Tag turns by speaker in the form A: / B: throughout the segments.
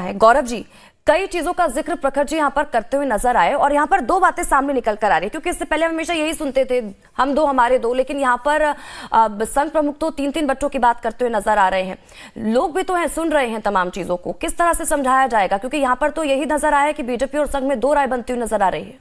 A: है। गौरव जी, कई चीजों का जिक्र प्रखर जी यहाँ पर करते हुए नजर आए और यहाँ पर दो बातें सामने निकल कर आ रही है, क्योंकि इससे पहले हम हमेशा यही सुनते थे, हम दो हमारे दो, लेकिन यहाँ पर संघ प्रमुख तो 3-3 बच्चों की बात करते हुए नजर आ रहे हैं। लोग भी तो हैं, सुन रहे हैं तमाम चीजों को, किस तरह से समझाया जाएगा? क्योंकि यहाँ पर तो यही नजर आया है कि बीजेपी और संघ में दो राय बनती हुई नजर आ रही है।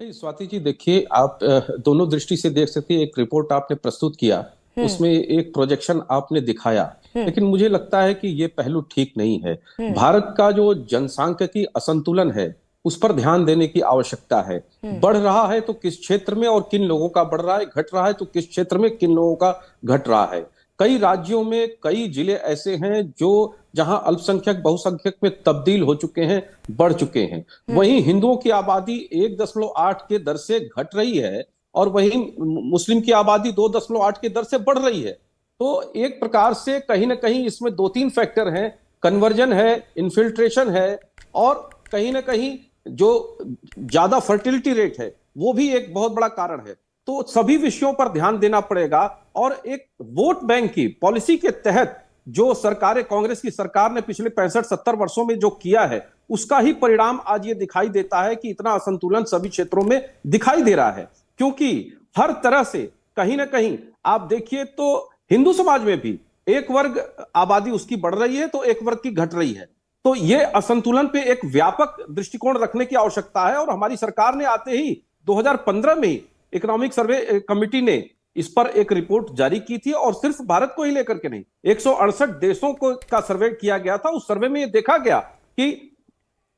B: स्वाति जी, देखिए, आप दोनों दृष्टि से देख सकते हैं। एक रिपोर्ट आपने प्रस्तुत किया, उसमें एक प्रोजेक्शन आपने दिखाया, लेकिन मुझे लगता है कि ये पहलू ठीक नहीं है। भारत का जो जनसांख्यिकी असंतुलन है, उस पर ध्यान देने की आवश्यकता है। बढ़ रहा है तो किस क्षेत्र में और किन लोगों का बढ़ रहा है, घट रहा है तो किस क्षेत्र में किन लोगों का घट रहा है। कई राज्यों में कई जिले ऐसे हैं जो जहां अल्पसंख्यक बहुसंख्यक में तब्दील हो चुके हैं, बढ़ चुके हैं। वहीं हिंदुओं की आबादी 1.8 के दर से घट रही है और वहीं मुस्लिम की आबादी 2.8 के दर से बढ़ रही है। तो एक प्रकार से कहीं ना कहीं इसमें 2-3 फैक्टर हैं। कन्वर्जन है, इन्फिल्ट्रेशन है, और कहीं ना कहीं जो ज्यादा फर्टिलिटी रेट है वो भी एक बहुत बड़ा कारण है। तो सभी विषयों पर ध्यान देना पड़ेगा। और एक वोट बैंक की पॉलिसी के तहत जो सरकारें, कांग्रेस की सरकार ने पिछले 65-70 वर्षों में जो किया है, उसका ही परिणाम आज ये दिखाई देता है कि इतना असंतुलन सभी क्षेत्रों में दिखाई दे रहा है। क्योंकि हर तरह से कहीं ना कहीं आप देखिए तो हिंदू समाज में भी एक वर्ग आबादी उसकी बढ़ रही है तो एक वर्ग की घट रही है। तो ये असंतुलन पे एक व्यापक दृष्टिकोण रखने की आवश्यकता है। और हमारी सरकार ने आते ही 2015 में इकोनॉमिक सर्वे कमेटी ने इस पर एक रिपोर्ट जारी की थी, और सिर्फ भारत को ही लेकर के नहीं, 168 देशों को का सर्वे किया गया था। उस सर्वे में यह देखा गया कि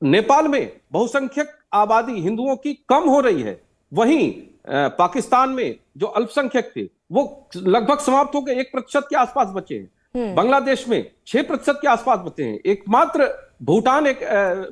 B: नेपाल में बहुसंख्यक आबादी हिंदुओं की कम हो रही है, वहीं पाकिस्तान में जो अल्पसंख्यक थे वो लगभग समाप्त हो गए, 1% के आसपास बचे हैं। बांग्लादेश में 6% के आसपास बचे हैं। एकमात्र भूटान,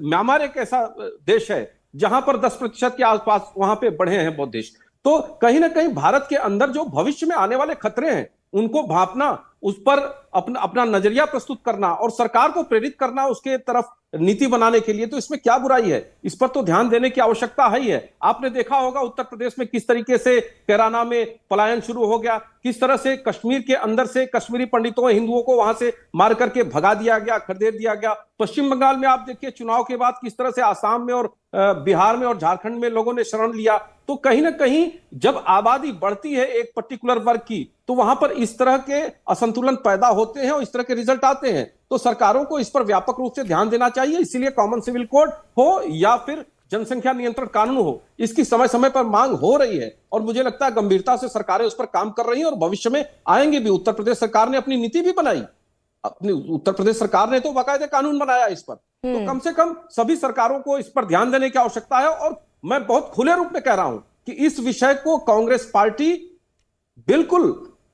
B: म्यांमार एक ऐसा देश है जहां पर 10% के आसपास वहां पे बढ़े हैं बौद्ध देश। तो कहीं ना कहीं भारत के अंदर जो भविष्य में आने वाले खतरे हैं उनको भांपना, उस पर अपना नजरिया प्रस्तुत करना और सरकार को प्रेरित करना उसके तरफ नीति बनाने के लिए, तो इसमें क्या बुराई है? इस पर तो ध्यान देने की आवश्यकता है ही है। आपने देखा होगा उत्तर प्रदेश में किस तरीके से कैराना में पलायन शुरू हो गया, किस तरह से कश्मीर के अंदर से कश्मीरी पंडितों हिंदुओं को वहां से मार करके भगा दिया गया, खदेड़ दिया गया। पश्चिम बंगाल में आप देखिए चुनाव के बाद किस तरह से आसाम में और बिहार में और झारखंड में लोगों ने शरण लिया। तो कहीं ना कहीं जब आबादी बढ़ती है एक पर्टिकुलर वर्ग की, तो वहां पर इस तरह के असंतुलन पैदा होते हैं और इस तरह के रिजल्ट आते हैं। तो सरकारों को इस पर व्यापक रूप से ध्यान देना चाहिए। इसीलिए कॉमन सिविल कोड हो या फिर जनसंख्या नियंत्रण कानून हो, इसकी समय समय पर मांग हो रही है और मुझे लगता है गंभीरता से सरकारें उस पर काम कर रही हैं और भविष्य में आएंगे भी। उत्तर प्रदेश सरकार ने अपनी नीति भी बनाई, अपनी उत्तर प्रदेश सरकार ने तो बाकायदे कानून बनाया इस पर। तो कम से कम सभी सरकारों को इस पर ध्यान देने की आवश्यकता है। और मैं बहुत खुले रूप में कह रहा हूं कि इस विषय को कांग्रेस पार्टी बिल्कुल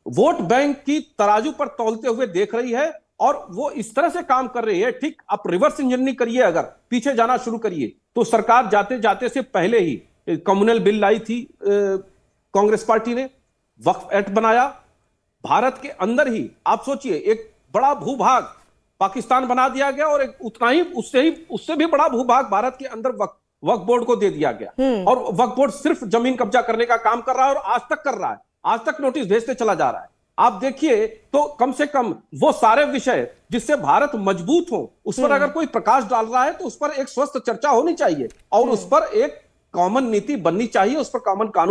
B: वोट बैंक की तराजू पर तौलते हुए देख रही है और वो इस तरह से काम कर रही है। ठीक, आप रिवर्स इंजीनियरिंग करिए, अगर पीछे जाना शुरू करिए तो सरकार जाते जाते से पहले ही कम्युनल बिल लाई थी कांग्रेस पार्टी ने, वक्फ एक्ट बनाया। भारत के अंदर ही आप सोचिए एक बड़ा भूभाग पाकिस्तान बना दिया गया और एक उतना ही उससे भी बड़ा भूभाग भारत के अंदर वक्फ बोर्ड को दे दिया गया। और वक्फ बोर्ड सिर्फ जमीन कब्जा करने का काम कर रहा है और आज तक कर रहा है, आज तक नोटिस भेजते चला जा रहा है। आप देखिए तो कम से कम वो सारे विषय जिससे भारत मजबूत हो उस पर अगर कोई प्रकाश डाल रहा है तो उस पर एक स्वस्थ चर्चा होनी चाहिए और उस पर एक कॉमन नीति बननी चाहिए, उस पर कॉमन कानून